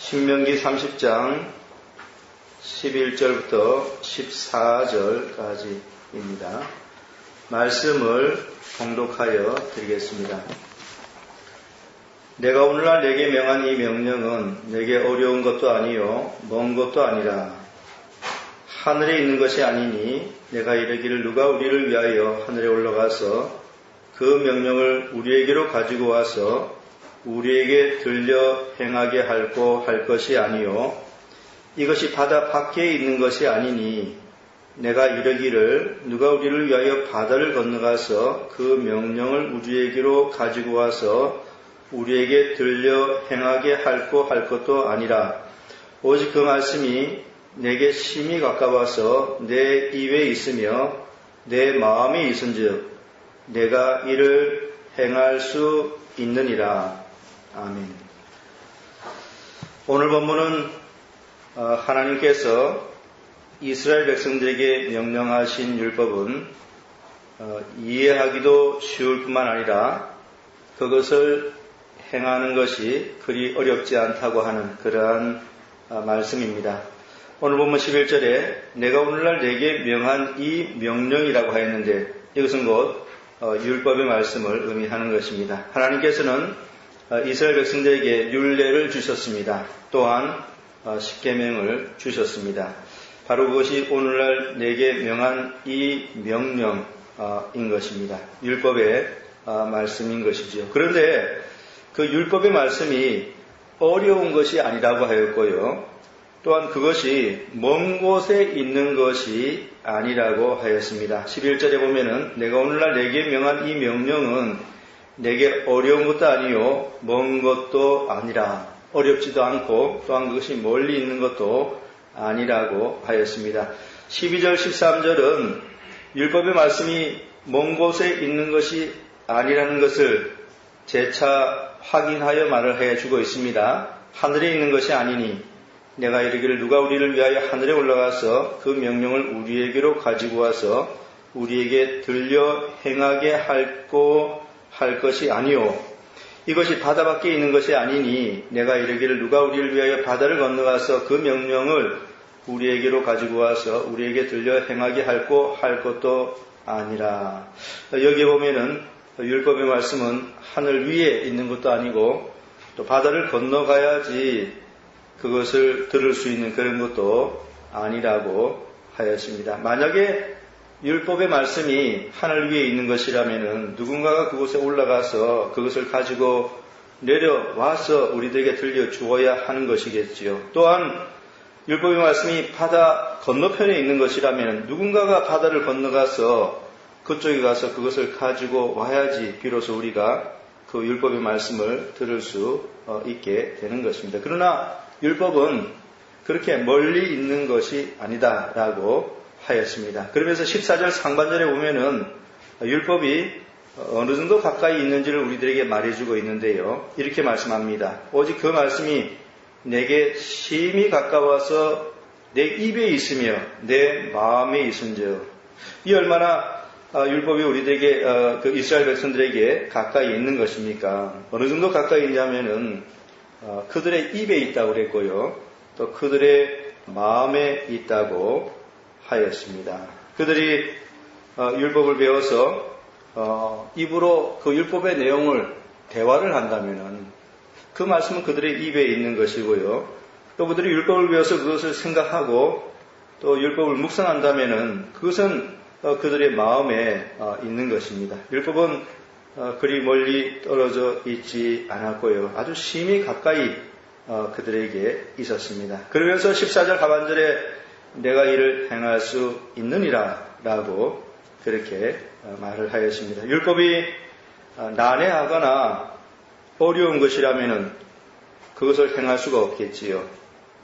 신명기 30장 11절부터 14절까지입니다. 말씀을 봉독하여 드리겠습니다. 내가 오늘날 내게 명한 이 명령은 내게 어려운 것도 아니요 먼 것도 아니라 하늘에 있는 것이 아니니 내가 이르기를 누가 우리를 위하여 하늘에 올라가서 그 명령을 우리에게로 가지고 와서 우리에게 들려 행하게 할고 할 것이 아니요 이것이 바다 밖에 있는 것이 아니니 내가 이르기를 누가 우리를 위하여 바다를 건너가서 그 명령을 우리에게로 가지고 와서 우리에게 들려 행하게 할고 할 것도 아니라 오직 그 말씀이 내게 심히 가까워서 내 입에 있으며 내 마음에 있은즉 내가 이를 행할 수 있느니라. 아멘. 오늘 본문은 하나님께서 이스라엘 백성들에게 명령하신 율법은 이해하기도 쉬울 뿐만 아니라 그것을 행하는 것이 그리 어렵지 않다고 하는 그러한 말씀입니다. 오늘 본문 11절에 내가 오늘날 내게 명한 이 명령이라고 하였는데 이것은 곧 율법의 말씀을 의미하는 것입니다. 하나님께서는 이스라엘 백성들에게 율례를 주셨습니다. 또한 십계명을 주셨습니다. 바로 그것이 오늘날 내게 명한 이 명령인 것입니다. 율법의 말씀인 것이지요. 그런데 그 율법의 말씀이 어려운 것이 아니라고 하였고요. 또한 그것이 먼 곳에 있는 것이 아니라고 하였습니다. 11절에 보면은 내가 오늘날 내게 명한 이 명령은 내게 어려운 것도 아니요 먼 것도 아니라 어렵지도 않고 또한 그것이 멀리 있는 것도 아니라고 하였습니다. 12절 13절은 율법의 말씀이 먼 곳에 있는 것이 아니라는 것을 재차 확인하여 말을 해주고 있습니다. 하늘에 있는 것이 아니니 내가 이르기를 누가 우리를 위하여 하늘에 올라가서 그 명령을 우리에게로 가지고 와서 우리에게 들려 행하게 할 것이 아니요 이것이 바다 밖에 있는 것이 아니니 내가 이르기를 누가 우리를 위하여 바다를 건너가서 그 명령을 우리에게로 가지고 와서 우리에게 들려 행하게 할 것도 아니라. 여기에 보면은 율법의 말씀은 하늘 위에 있는 것도 아니고 또 바다를 건너가야지 그것을 들을 수 있는 그런 것도 아니라고 하였습니다. 만약에 율법의 말씀이 하늘 위에 있는 것이라면은 누군가가 그곳에 올라가서 그것을 가지고 내려와서 우리들에게 들려 주어야 하는 것이겠지요. 또한 율법의 말씀이 바다 건너편에 있는 것이라면 누군가가 바다를 건너가서 그쪽에 가서 그것을 가지고 와야지 비로소 우리가 그 율법의 말씀을 들을 수 있게 되는 것입니다. 그러나 율법은 그렇게 멀리 있는 것이 아니다라고 하였습니다. 그러면서 14절 상반절에 보면은 율법이 어느 정도 가까이 있는지를 우리들에게 말해주고 있는데요. 이렇게 말씀합니다. 오직 그 말씀이 내게 심히 가까워서 내 입에 있으며 내 마음에 있은즉 이 얼마나 율법이 우리들에게 그 이스라엘 백성들에게 가까이 있는 것입니까? 어느 정도 가까이 있냐면은 그들의 입에 있다고 그랬고요. 또 그들의 마음에 있다고 하였습니다. 그들이 율법을 배워서 입으로 그 율법의 내용을 대화를 한다면은 그 말씀은 그들의 입에 있는 것이고요. 또 그들이 율법을 배워서 그것을 생각하고 또 율법을 묵상한다면은 그것은 그들의 마음에 있는 것입니다. 율법은 그리 멀리 떨어져 있지 않았고요. 아주 심히 가까이 그들에게 있었습니다. 그러면서 14절 하반절에 내가 이를 행할 수 있느니라 라고 그렇게 말을 하였습니다. 율법이 난해하거나 어려운 것이라면 그것을 행할 수가 없겠지요.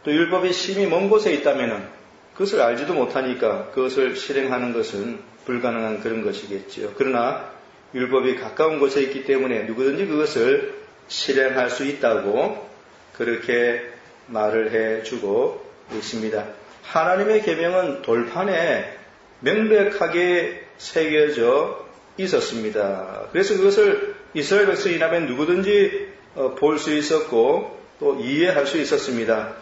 또 율법이 심히 먼 곳에 있다면 그것을 알지도 못하니까 그것을 실행하는 것은 불가능한 그런 것이겠지요. 그러나 율법이 가까운 곳에 있기 때문에 누구든지 그것을 실행할 수 있다고 그렇게 말을 해주고 있습니다. 하나님의 계명은 돌판에 명백하게 새겨져 있었습니다. 그래서 그것을 이스라엘 백성이라면 누구든지 볼 수 있었고 또 이해할 수 있었습니다.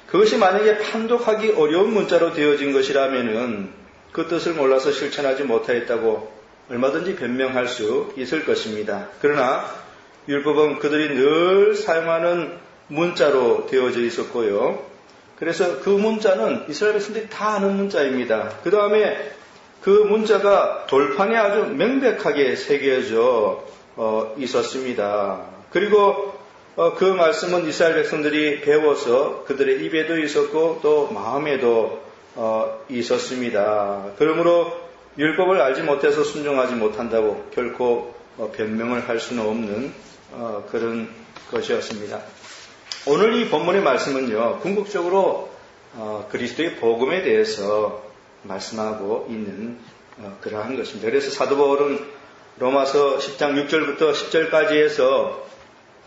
그것이 만약에 판독하기 어려운 문자로 되어진 것이라면은 그 뜻을 몰라서 실천하지 못하였다고 얼마든지 변명할 수 있을 것입니다. 그러나 율법은 그들이 늘 사용하는 문자로 되어져 있었고요. 그래서 그 문자는 이스라엘 백성들이 다 아는 문자입니다. 그 다음에 그 문자가 돌판에 아주 명백하게 새겨져 있었습니다. 그리고 그 말씀은 이스라엘 백성들이 배워서 그들의 입에도 있었고 또 마음에도 있었습니다. 그러므로 율법을 알지 못해서 순종하지 못한다고 결코 변명을 할 수는 없는 그런 것이었습니다. 오늘 이 본문의 말씀은요, 궁극적으로 그리스도의 복음에 대해서 말씀하고 있는 그러한 것입니다. 그래서 사도 바울은 로마서 10장 6절부터 10절까지 해서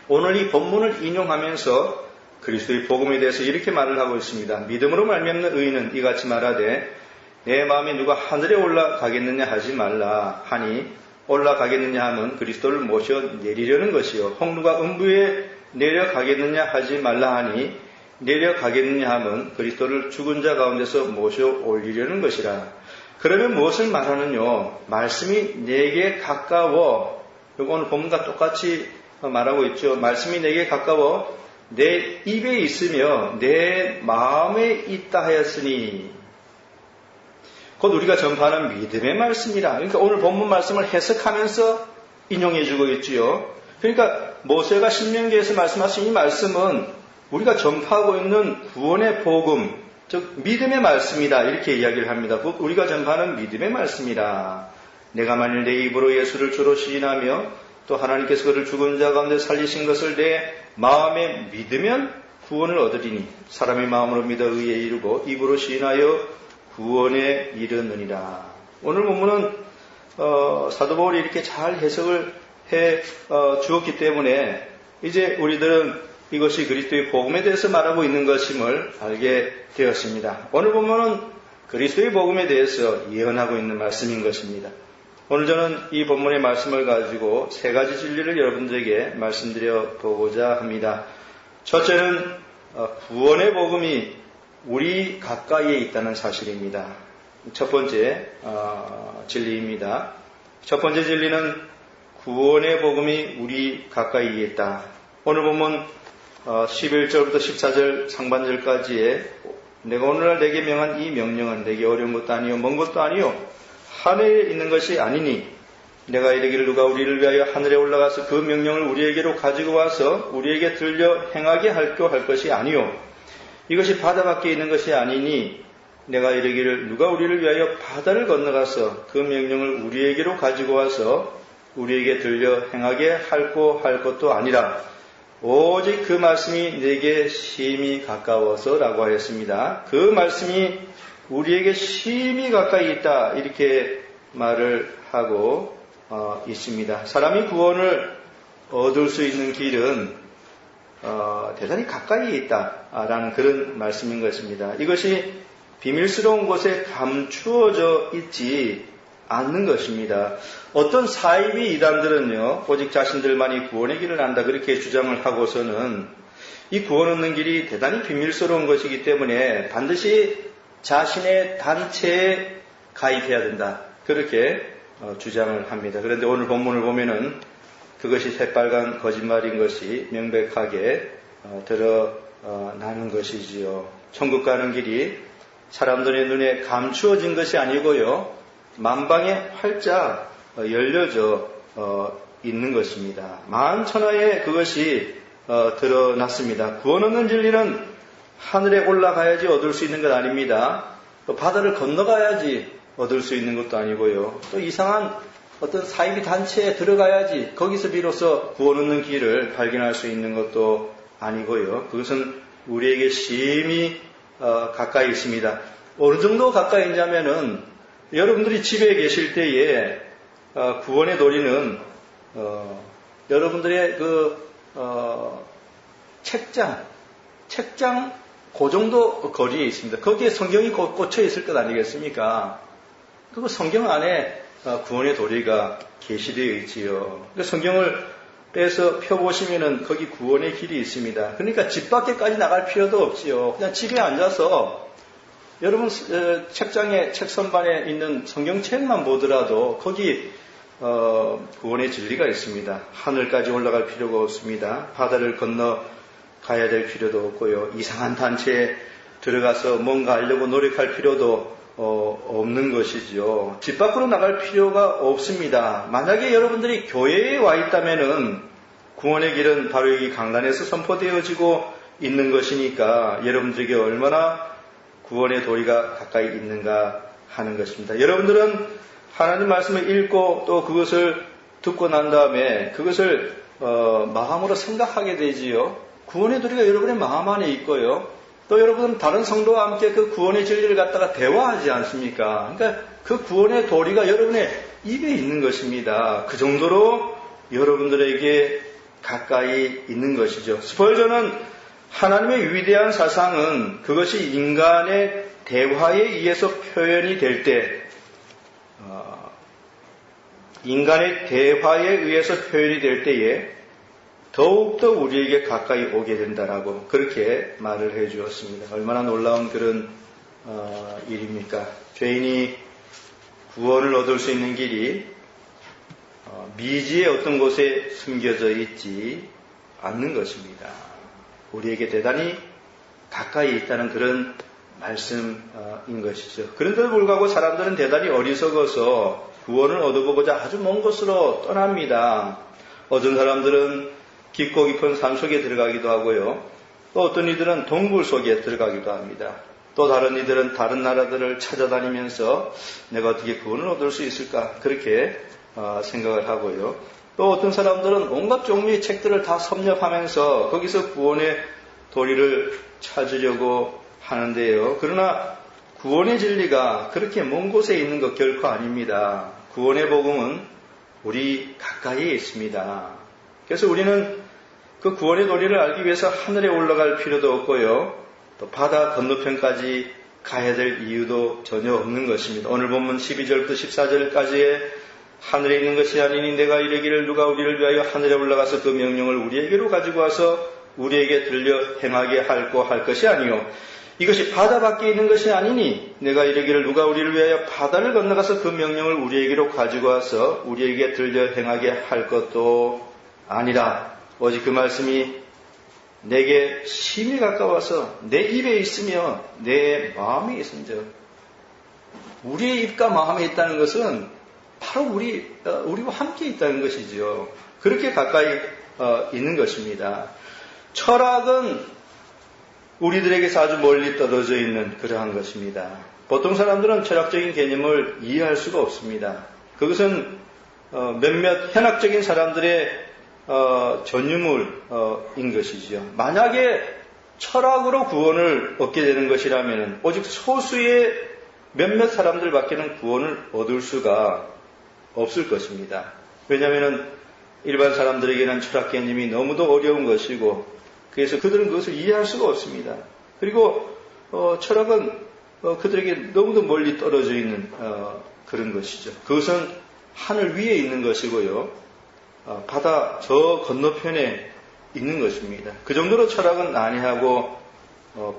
오늘 이 본문을 인용하면서 그리스도의 복음에 대해서 이렇게 말을 하고 있습니다. 믿음으로 말미암는 의인은 이같이 말하되 내 마음에 누가 하늘에 올라가겠느냐 하지 말라 하니 올라가겠느냐 하면 그리스도를 모셔 내리려는 것이요 혹 누가 음부에 내려가겠느냐 하지 말라 하니 내려가겠느냐 하면 그리스도를 죽은 자 가운데서 모셔 올리려는 것이라. 그러면 무엇을 말하느뇨? 말씀이 내게 가까워. 이거 오늘 본문과 똑같이 말하고 있죠. 말씀이 내게 가까워 내 입에 있으며 내 마음에 있다 하였으니 곧 우리가 전파하는 믿음의 말씀이라. 그러니까 오늘 본문 말씀을 해석하면서 인용해주고 있지요. 그러니까 모세가 신명기에서 말씀하신 이 말씀은 우리가 전파하고 있는 구원의 복음, 즉 믿음의 말씀이다 이렇게 이야기를 합니다. 우리가 전파하는 믿음의 말씀이라. 내가 만일 내 입으로 예수를 주로 시인하며 또 하나님께서 그를 죽은 자 가운데 살리신 것을 내 마음에 믿으면 구원을 얻으리니 사람의 마음으로 믿어 의에 이르고 입으로 시인하여 구원에 이르느니라. 오늘 본문은 사도 바울이 이렇게 잘 해석을 해 주었기 때문에 이제 우리들은 이것이 그리스도의 복음에 대해서 말하고 있는 것임을 알게 되었습니다. 오늘 본문은 그리스도의 복음에 대해서 예언하고 있는 말씀인 것입니다. 오늘 저는 이 본문의 말씀을 가지고 세 가지 진리를 여러분들에게 말씀드려 보고자 합니다. 첫째는 구원의 복음이 우리 가까이에 있다는 사실입니다. 첫 번째 진리입니다. 첫 번째 진리는 구원의 복음이 우리 가까이에 있다. 오늘 보면 11절부터 14절 상반절까지에 내가 오늘날 내게 명한 이 명령은 내게 어려운 것도 아니요 먼 것도 아니요 하늘에 있는 것이 아니니 내가 이르기를 누가 우리를 위하여 하늘에 올라가서 그 명령을 우리에게로 가지고 와서 우리에게 들려 행하게 할 것이 아니요 이것이 바다 밖에 있는 것이 아니니 내가 이르기를 누가 우리를 위하여 바다를 건너가서 그 명령을 우리에게로 가지고 와서 우리에게 들려 행하게 할 것도 아니라 오직 그 말씀이 내게 심히 가까워서라고 하였습니다. 그 말씀이 우리에게 심히 가까이 있다 이렇게 말을 하고 있습니다. 사람이 구원을 얻을 수 있는 길은 대단히 가까이에 있다라는 그런 말씀인 것입니다. 이것이 비밀스러운 곳에 감추어져 있지 않는 것입니다. 어떤 사이비 이단들은요, 오직 자신들만이 구원의 길을 안다 그렇게 주장을 하고서는 이 구원 얻는 길이 대단히 비밀스러운 것이기 때문에 반드시 자신의 단체에 가입해야 된다 그렇게 주장을 합니다. 그런데 오늘 본문을 보면은 그것이 새빨간 거짓말인 것이 명백하게 드러나는 것이지요. 천국 가는 길이 사람들의 눈에 감추어진 것이 아니고요, 만방에 활짝 열려져 있는 것입니다. 만천하에 그것이 드러났습니다. 구원 얻는 진리는 하늘에 올라가야지 얻을 수 있는 것 아닙니다. 또 바다를 건너가야지 얻을 수 있는 것도 아니고요. 또 이상한 어떤 사이비 단체에 들어가야지 거기서 비로소 구원 얻는 길을 발견할 수 있는 것도 아니고요. 그것은 우리에게 심히 가까이 있습니다. 어느 정도 가까이 있냐면은 여러분들이 집에 계실 때에 구원의 도리는 여러분들의 책장 그 정도 거리에 있습니다. 거기에 성경이 꽂혀 있을 것 아니겠습니까? 그리고 성경 안에 구원의 도리가 계시되어 있지요. 성경을 에서 펴보시면은 거기 구원의 길이 있습니다. 그러니까 집 밖에까지 나갈 필요도 없지요. 그냥 집에 앉아서 여러분 책장에 책 선반에 있는 성경책만 보더라도 거기 구원의 진리가 있습니다. 하늘까지 올라갈 필요가 없습니다. 바다를 건너 가야 될 필요도 없고요. 이상한 단체에 들어가서 뭔가 하려고 노력할 필요도 없는 것이죠. 집 밖으로 나갈 필요가 없습니다. 만약에 여러분들이 교회에 와 있다면은 구원의 길은 바로 여기 강단에서 선포되어지고 있는 것이니까 여러분들에게 얼마나 구원의 도리가 가까이 있는가 하는 것입니다. 여러분들은 하나님 말씀을 읽고 또 그것을 듣고 난 다음에 그것을 마음으로 생각하게 되지요. 구원의 도리가 여러분의 마음 안에 있고요. 또 여러분은 다른 성도와 함께 그 구원의 진리를 갖다가 대화하지 않습니까? 그러니까 그 구원의 도리가 여러분의 입에 있는 것입니다. 그 정도로 여러분들에게 가까이 있는 것이죠. 스펄전은 하나님의 위대한 사상은 그것이 인간의 대화에 의해서 표현이 될 때, 인간의 대화에 의해서 표현이 될 때에 더욱더 우리에게 가까이 오게 된다라고 그렇게 말을 해 주었습니다. 얼마나 놀라운 그런 일입니까? 죄인이 구원을 얻을 수 있는 길이 미지의 어떤 곳에 숨겨져 있지 않는 것입니다. 우리에게 대단히 가까이 있다는 그런 말씀인 것이죠. 그런데도 불구하고 사람들은 대단히 어리석어서 구원을 얻어보고자 아주 먼 곳으로 떠납니다. 어떤 사람들은 깊고 깊은 산 속에 들어가기도 하고요. 또 어떤 이들은 동굴 속에 들어가기도 합니다. 또 다른 이들은 다른 나라들을 찾아다니면서 내가 어떻게 구원을 얻을 수 있을까 그렇게 생각을 하고요. 또 어떤 사람들은 온갖 종류의 책들을 다 섭렵하면서 거기서 구원의 도리를 찾으려고 하는데요. 그러나 구원의 진리가 그렇게 먼 곳에 있는 것 결코 아닙니다. 구원의 복음은 우리 가까이에 있습니다. 그래서 우리는 그 구원의 도리를 알기 위해서 하늘에 올라갈 필요도 없고요. 또 바다 건너편까지 가야 될 이유도 전혀 없는 것입니다. 오늘 본문 12절부터 14절까지의 하늘에 있는 것이 아니니 내가 이르기를 누가 우리를 위하여 하늘에 올라가서 그 명령을 우리에게로 가지고 와서 우리에게 들려 행하게 할고 할 것이 아니요 이것이 바다 밖에 있는 것이 아니니 내가 이르기를 누가 우리를 위하여 바다를 건너가서 그 명령을 우리에게로 가지고 와서 우리에게 들려 행하게 할 것도 아니라 오직 그 말씀이 내게 심히 가까워서 내 입에 있으며 내 마음에 있은즉 우리의 입과 마음에 있다는 것은 바로 우리와 함께 있다는 것이죠. 그렇게 가까이 있는 것입니다. 철학은 우리들에게서 아주 멀리 떨어져 있는 그러한 것입니다. 보통 사람들은 철학적인 개념을 이해할 수가 없습니다. 그것은 몇몇 현학적인 사람들의 전유물인 것이죠. 만약에 철학으로 구원을 얻게 되는 것이라면 오직 소수의 몇몇 사람들밖에는 구원을 얻을 수가 없을 것입니다. 왜냐하면 일반 사람들에게는 철학 개념이 너무도 어려운 것이고 그래서 그들은 그것을 이해할 수가 없습니다. 그리고 철학은 그들에게 너무도 멀리 떨어져 있는 그런 것이죠. 그것은 하늘 위에 있는 것이고요. 바다 저 건너편에 있는 것입니다. 그 정도로 철학은 난해하고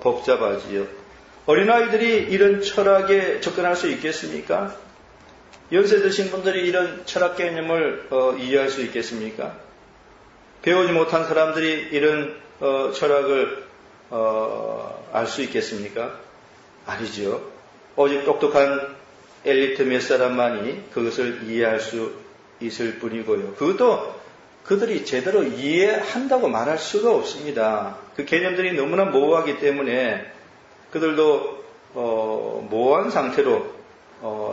복잡하지요. 어린아이들이 이런 철학에 접근할 수 있겠습니까? 연세 드신 분들이 이런 철학 개념을 이해할 수 있겠습니까? 배우지 못한 사람들이 이런 철학을 알 수 있겠습니까? 아니죠. 오직 똑똑한 엘리트 몇 사람만이 그것을 이해할 수 있을 뿐이고요. 그것도 그들이 제대로 이해한다고 말할 수가 없습니다. 그 개념들이 너무나 모호하기 때문에 그들도 모호한 상태로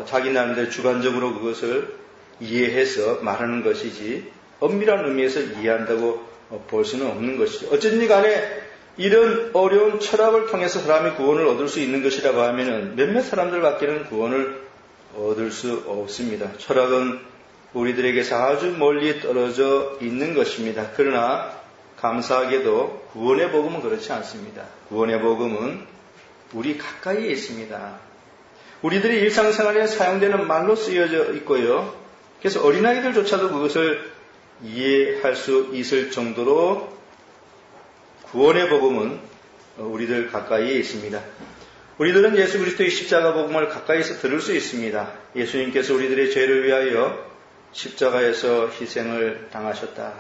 자기 나름대로 주관적으로 그것을 이해해서 말하는 것이지 엄밀한 의미에서 이해한다고 볼 수는 없는 것이죠. 어쨌든 간에 이런 어려운 철학을 통해서 사람이 구원을 얻을 수 있는 것이라고 하면은 몇몇 사람들밖에는 구원을 얻을 수 없습니다. 철학은 우리들에게서 아주 멀리 떨어져 있는 것입니다. 그러나 감사하게도 구원의 복음은 그렇지 않습니다. 구원의 복음은 우리 가까이에 있습니다. 우리들이 일상생활에 사용되는 말로 쓰여져 있고요. 그래서 어린아이들조차도 그것을 이해할 수 있을 정도로 구원의 복음은 우리들 가까이에 있습니다. 우리들은 예수 그리스도의 십자가 복음을 가까이서 들을 수 있습니다. 예수님께서 우리들의 죄를 위하여 십자가에서 희생을 당하셨다.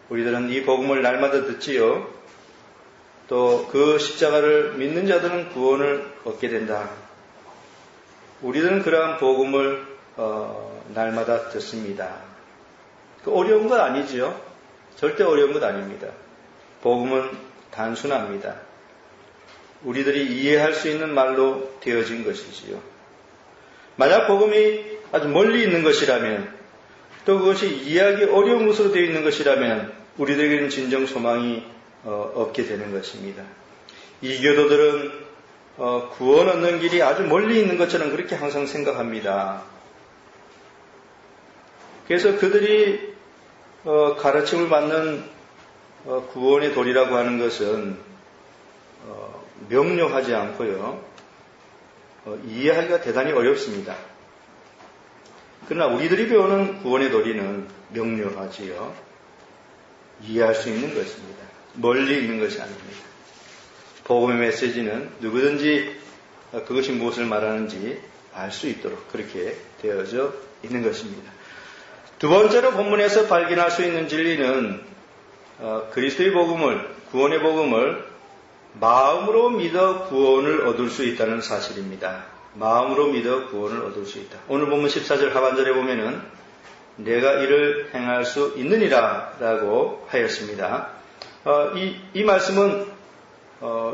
우리들은 이 복음을 날마다 듣지요. 또 그 십자가를 믿는 자들은 구원을 얻게 된다. 우리들은 그러한 복음을 날마다 듣습니다. 어려운 것 아니지요. 절대 어려운 것 아닙니다. 복음은 단순합니다. 우리들이 이해할 수 있는 말로 되어진 것이지요. 만약 복음이 아주 멀리 있는 것이라면, 또 그것이 이해하기 어려운 것으로 되어 있는 것이라면 우리들에게는 진정 소망이 없게 되는 것입니다. 이교도들은 구원 얻는 길이 아주 멀리 있는 것처럼 그렇게 항상 생각합니다. 그래서 그들이 가르침을 받는 구원의 도리라고 하는 것은 명료하지 않고요. 이해하기가 대단히 어렵습니다. 그러나 우리들이 배우는 구원의 도리는 명료하지요. 이해할 수 있는 것입니다. 멀리 있는 것이 아닙니다. 복음의 메시지는 누구든지 그것이 무엇을 말하는지 알 수 있도록 그렇게 되어져 있는 것입니다. 두 번째로 본문에서 발견할 수 있는 진리는 그리스도의 복음을, 구원의 복음을 마음으로 믿어 구원을 얻을 수 있다는 사실입니다. 마음으로 믿어 구원을 얻을 수 있다. 오늘 본문 14절 하반절에 보면은 내가 이를 행할 수 있느니라 라고 하였습니다. 이 말씀은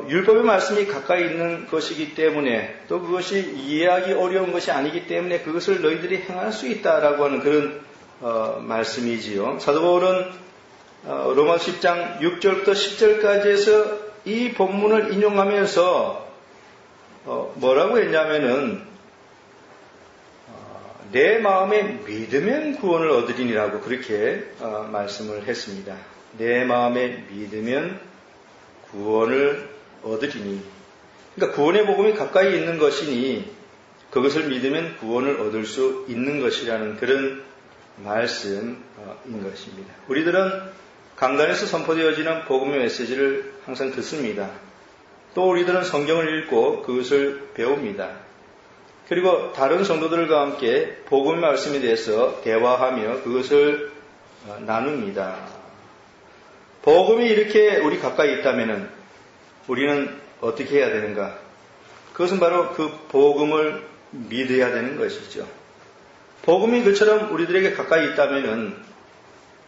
율법의 말씀이 가까이 있는 것이기 때문에 또 그것이 이해하기 어려운 것이 아니기 때문에 그것을 너희들이 행할 수 있다라고 하는 그런 말씀이지요. 사도 바울은 로마 10장 6절부터 10절까지 해서 이 본문을 인용하면서 뭐라고 했냐면은 내 마음에 믿으면 구원을 얻으리니라고 그렇게 말씀을 했습니다. 내 마음에 믿으면 구원을 얻으리니. 그러니까 구원의 복음이 가까이 있는 것이니 그것을 믿으면 구원을 얻을 수 있는 것이라는 그런 말씀인 것입니다. 우리들은 강단에서 선포되어지는 복음의 메시지를 항상 듣습니다. 또 우리들은 성경을 읽고 그것을 배웁니다. 그리고 다른 성도들과 함께 복음의 말씀에 대해서 대화하며 그것을 나눕니다. 복음이 이렇게 우리 가까이 있다면 우리는 어떻게 해야 되는가? 그것은 바로 그 복음을 믿어야 되는 것이죠. 복음이 그처럼 우리들에게 가까이 있다면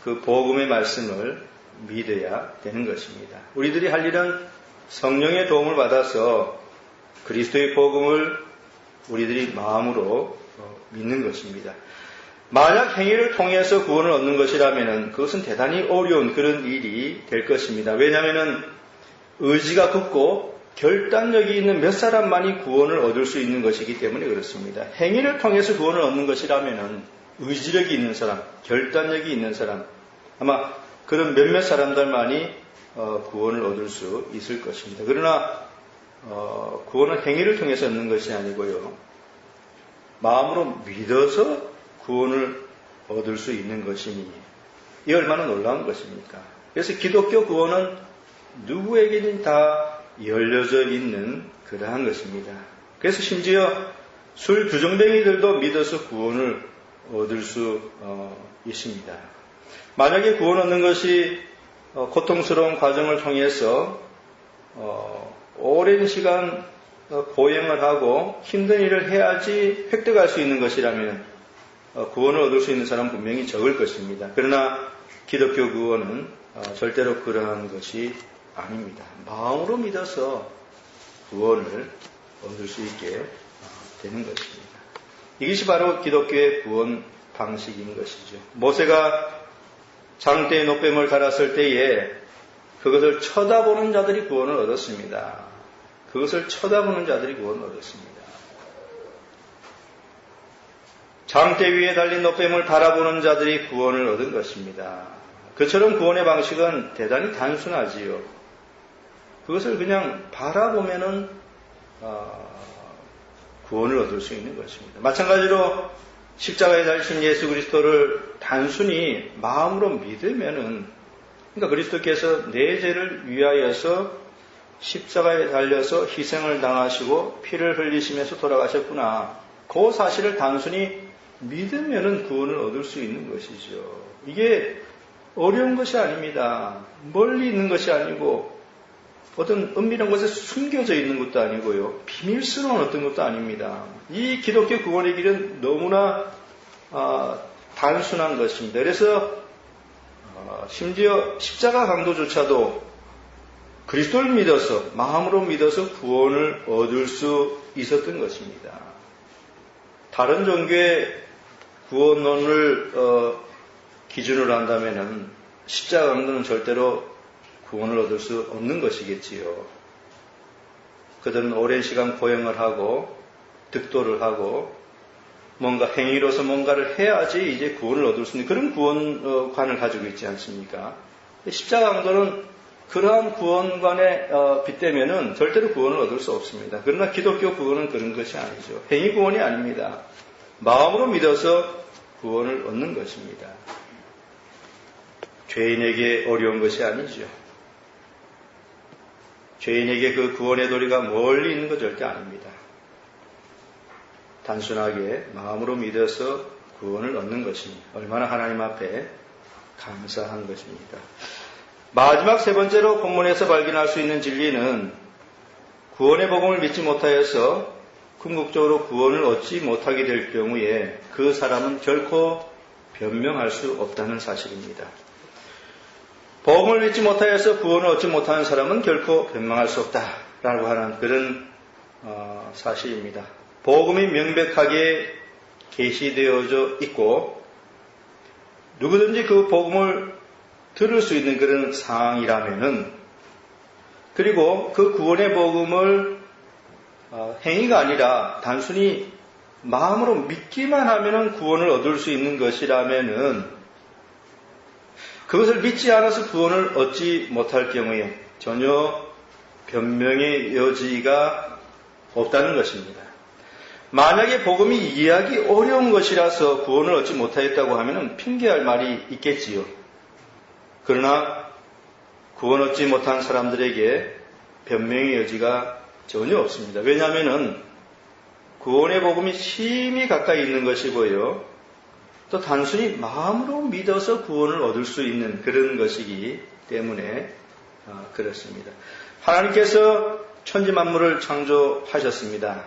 그 복음의 말씀을 믿어야 되는 것입니다. 우리들이 할 일은 성령의 도움을 받아서 그리스도의 복음을 우리들이 마음으로 믿는 것입니다. 만약 행위를 통해서 구원을 얻는 것이라면 그것은 대단히 어려운 그런 일이 될 것입니다. 왜냐하면 의지가 굳고 결단력이 있는 몇 사람만이 구원을 얻을 수 있는 것이기 때문에 그렇습니다. 행위를 통해서 구원을 얻는 것이라면 의지력이 있는 사람, 결단력이 있는 사람, 아마 그런 몇몇 사람들만이 구원을 얻을 수 있을 것입니다. 그러나 구원은 행위를 통해서 얻는 것이 아니고요. 마음으로 믿어서 구원을 얻을 수 있는 것이니 이 얼마나 놀라운 것입니까? 그래서 기독교 구원은 누구에게는 다 열려져 있는 그러한 것입니다. 그래서 심지어 술 주정뱅이들도 믿어서 구원을 얻을 수 있습니다. 만약에 구원 얻는 것이 고통스러운 과정을 통해서 오랜 시간 고행을 하고 힘든 일을 해야지 획득할 수 있는 것이라면 구원을 얻을 수 있는 사람은 분명히 적을 것입니다. 그러나 기독교 구원은 절대로 그러한 것이 아닙니다. 마음으로 믿어서 구원을 얻을 수 있게 되는 것입니다. 이것이 바로 기독교의 구원 방식인 것이죠. 모세가 장대에 노뱀을 달았을 때에 그것을 쳐다보는 자들이 구원을 얻었습니다. 그것을 쳐다보는 자들이 구원을 얻었습니다. 장대 위에 달린 노뱀을 바라보는 자들이 구원을 얻은 것입니다. 그처럼 구원의 방식은 대단히 단순하지요. 그것을 그냥 바라보면은 구원을 얻을 수 있는 것입니다. 마찬가지로 십자가에 달리신 예수 그리스도를 단순히 마음으로 믿으면은, 그러니까 그리스도께서 내 죄를 위하여서 십자가에 달려서 희생을 당하시고 피를 흘리시면서 돌아가셨구나. 그 사실을 단순히 믿으면은 구원을 얻을 수 있는 것이죠. 이게 어려운 것이 아닙니다. 멀리 있는 것이 아니고 어떤 은밀한 곳에 숨겨져 있는 것도 아니고요. 비밀스러운 어떤 것도 아닙니다. 이 기독교 구원의 길은 너무나 단순한 것입니다. 그래서 심지어 십자가 강도조차도 그리스도를 믿어서, 마음으로 믿어서 구원을 얻을 수 있었던 것입니다. 다른 종교의 구원론을 기준으로 한다면은 십자가 강도는 절대로 구원을 얻을 수 없는 것이겠지요. 그들은 오랜 시간 고행을 하고 득도를 하고 뭔가 행위로서 뭔가를 해야지 이제 구원을 얻을 수 있는 그런 구원관을 가지고 있지 않습니까? 십자가 강도는 그러한 구원관에 빗대면은 절대로 구원을 얻을 수 없습니다. 그러나 기독교 구원은 그런 것이 아니죠. 행위 구원이 아닙니다. 마음으로 믿어서 구원을 얻는 것입니다. 죄인에게 어려운 것이 아니죠. 죄인에게 그 구원의 도리가 멀리 있는 것 절대 아닙니다. 단순하게 마음으로 믿어서 구원을 얻는 것이니 얼마나 하나님 앞에 감사한 것입니다. 마지막 세 번째로 본문에서 발견할 수 있는 진리는 구원의 복음을 믿지 못하여서 궁극적으로 구원을 얻지 못하게 될 경우에 그 사람은 결코 변명할 수 없다는 사실입니다. 복음을 믿지 못하여서 구원을 얻지 못하는 사람은 결코 변명할 수 없다라고 하는 그런 사실입니다. 복음이 명백하게 계시되어져 있고 누구든지 그 복음을 들을 수 있는 그런 상황이라면은, 그리고 그 구원의 복음을 행위가 아니라 단순히 마음으로 믿기만 하면은 구원을 얻을 수 있는 것이라면은 그것을 믿지 않아서 구원을 얻지 못할 경우에 전혀 변명의 여지가 없다는 것입니다. 만약에 복음이 이해하기 어려운 것이라서 구원을 얻지 못하였다고 하면 핑계할 말이 있겠지요. 그러나 구원 얻지 못한 사람들에게 변명의 여지가 전혀 없습니다. 왜냐하면 구원의 복음이 심히 가까이 있는 것이고요. 또 단순히 마음으로 믿어서 구원을 얻을 수 있는 그런 것이기 때문에 그렇습니다. 하나님께서 천지 만물을 창조하셨습니다.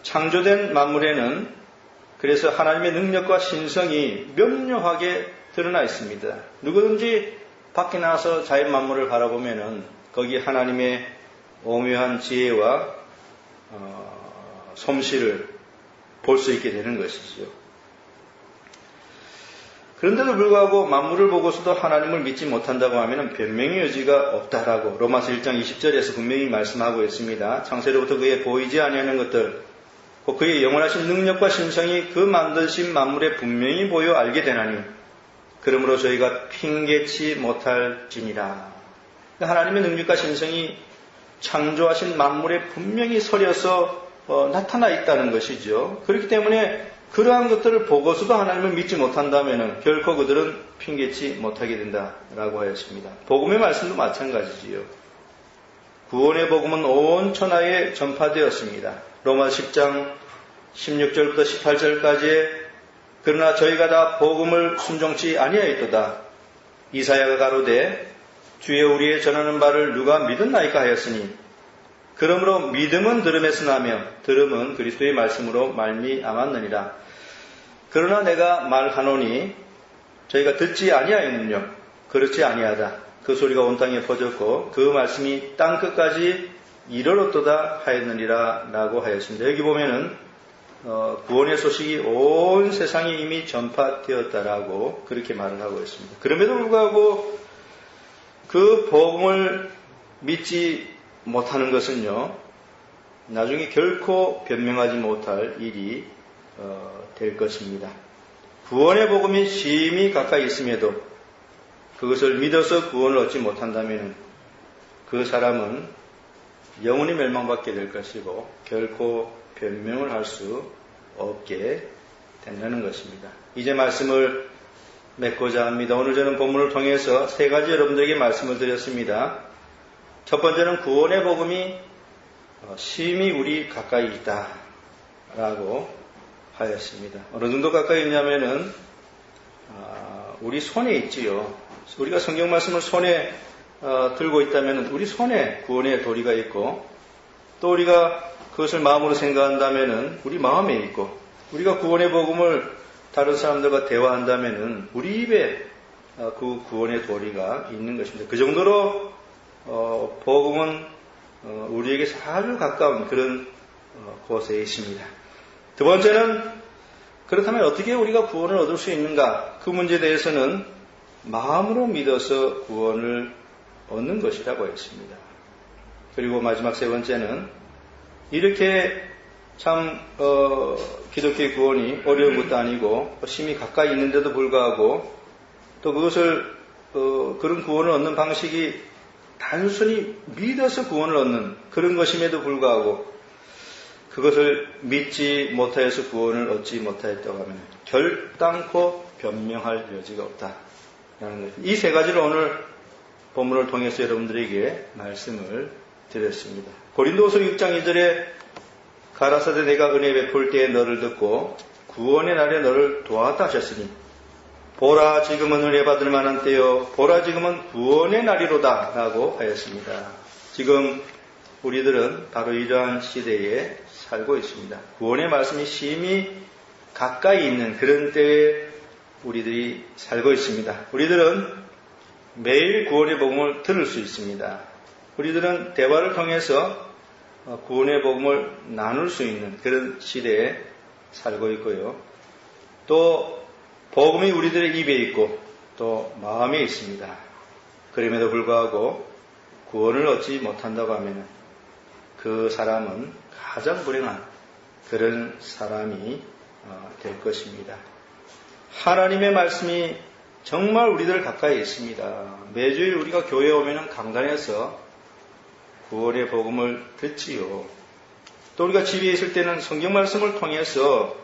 창조된 만물에는 그래서 하나님의 능력과 신성이 명료하게 드러나 있습니다. 누구든지 밖에 나와서 자연 만물을 바라보면은 거기 하나님의 오묘한 지혜와 솜씨를 볼 수 있게 되는 것이죠. 그런데도 불구하고 만물을 보고서도 하나님을 믿지 못한다고 하면 변명의 여지가 없다라고 로마서 1장 20절에서 분명히 말씀하고 있습니다. 창세로부터 그의 보이지 아니하는 것들, 그의 영원하신 능력과 신성이 그 만드신 만물에 분명히 보여 알게 되나니 그러므로 저희가 핑계치 못할지니라. 하나님의 능력과 신성이 창조하신 만물에 분명히 서려서 나타나 있다는 것이죠. 그렇기 때문에 그러한 것들을 보고서도 하나님을 믿지 못한다면 결코 그들은 핑계치 못하게 된다라고 하였습니다. 복음의 말씀도 마찬가지지요. 구원의 복음은 온 천하에 전파되었습니다. 로마 10장 16절부터 18절까지에 그러나 저희가 다 복음을 순종치 아니하였도다. 이사야가 가로되 주의 우리의 전하는 바를 누가 믿었나이까 하였으니 그러므로 믿음은 들음에서 나며 들음은 그리스도의 말씀으로 말미암았느니라. 그러나 내가 말하노니 저희가 듣지 아니하였느뇨. 그렇지 아니하다. 그 소리가 온 땅에 퍼졌고 그 말씀이 땅 끝까지 이르렀도다 하였느니라 라고 하였습니다. 여기 보면은 구원의 소식이 온 세상에 이미 전파되었다라고 그렇게 말을 하고 있습니다. 그럼에도 불구하고 그 복음을 믿지 못하는 것은요, 나중에 결코 변명하지 못할 일이 될 것입니다. 구원의 복음이 심히 가까이 있음에도 그것을 믿어서 구원을 얻지 못한다면 그 사람은 영원히 멸망받게 될 것이고 결코 변명을 할 수 없게 된다는 것입니다. 이제 말씀을 맺고자 합니다. 오늘 저는 본문을 통해서 세 가지 여러분들에게 말씀을 드렸습니다. 첫 번째는 구원의 복음이 심히 우리 가까이 있다라고 하였습니다. 어느 정도 가까이 있냐면은 우리 손에 있지요. 우리가 성경 말씀을 손에 들고 있다면 우리 손에 구원의 도리가 있고, 또 우리가 그것을 마음으로 생각한다면 우리 마음에 있고, 우리가 구원의 복음을 다른 사람들과 대화한다면 우리 입에 그 구원의 도리가 있는 것입니다. 그 정도로 복음은 우리에게 아주 가까운 그런 곳에 있습니다. 두 번째는, 그렇다면 어떻게 우리가 구원을 얻을 수 있는가? 그 문제에 대해서는 마음으로 믿어서 구원을 얻는 것이라고 했습니다. 그리고 마지막 세 번째는, 이렇게 참 기독교의 구원이 어려운 것도 아니고 심히 가까이 있는데도 불구하고, 또 그것을 그런 구원을 얻는 방식이 단순히 믿어서 구원을 얻는 그런 것임에도 불구하고, 그것을 믿지 못하여서 구원을 얻지 못하였다고 하면 결단코 변명할 여지가 없다라는 것. 이 세 가지를 오늘 본문을 통해서 여러분들에게 말씀을 드렸습니다. 고린도후서 6장 2절에 가라사대 내가 은혜 베풀 때에 너를 듣고 구원의 날에 너를 도왔다 하셨으니 보라 지금은 은혜 받을 만한 때요 보라 지금은 구원의 날이로다 라고 하였습니다. 지금 우리들은 바로 이러한 시대에 살고 있습니다. 구원의 말씀이 심히 가까이 있는 그런 때에 우리들이 살고 있습니다. 우리들은 매일 구원의 복음을 들을 수 있습니다. 우리들은 대화를 통해서 구원의 복음을 나눌 수 있는 그런 시대에 살고 있고요. 또 복음이 우리들의 입에 있고 또 마음에 있습니다. 그럼에도 불구하고 구원을 얻지 못한다고 하면 그 사람은 가장 불행한 그런 사람이 될 것입니다. 하나님의 말씀이 정말 우리들 가까이 있습니다. 매주일 우리가 교회에 오면 강단에서 구원의 복음을 듣지요. 또 우리가 집에 있을 때는 성경 말씀을 통해서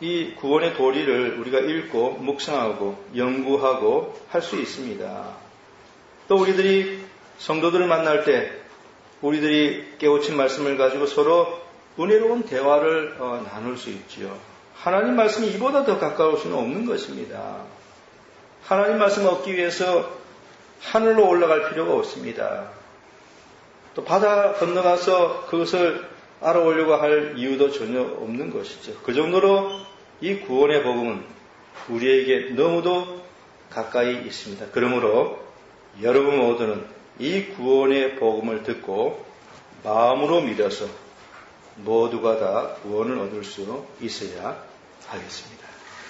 이 구원의 도리를 우리가 읽고 묵상하고 연구하고 할 수 있습니다. 또 우리들이 성도들을 만날 때 우리들이 깨우친 말씀을 가지고 서로 은혜로운 대화를 나눌 수 있지요. 하나님 말씀이 이보다 더 가까울 수는 없는 것입니다. 하나님 말씀을 얻기 위해서 하늘로 올라갈 필요가 없습니다. 또 바다 건너가서 그것을 알아오려고 할 이유도 전혀 없는 것이죠. 그 정도로 이 구원의 복음은 우리에게 너무도 가까이 있습니다. 그러므로 여러분 모두는 이 구원의 복음을 듣고 마음으로 믿어서 모두가 다 구원을 얻을 수 있어야 하겠습니다.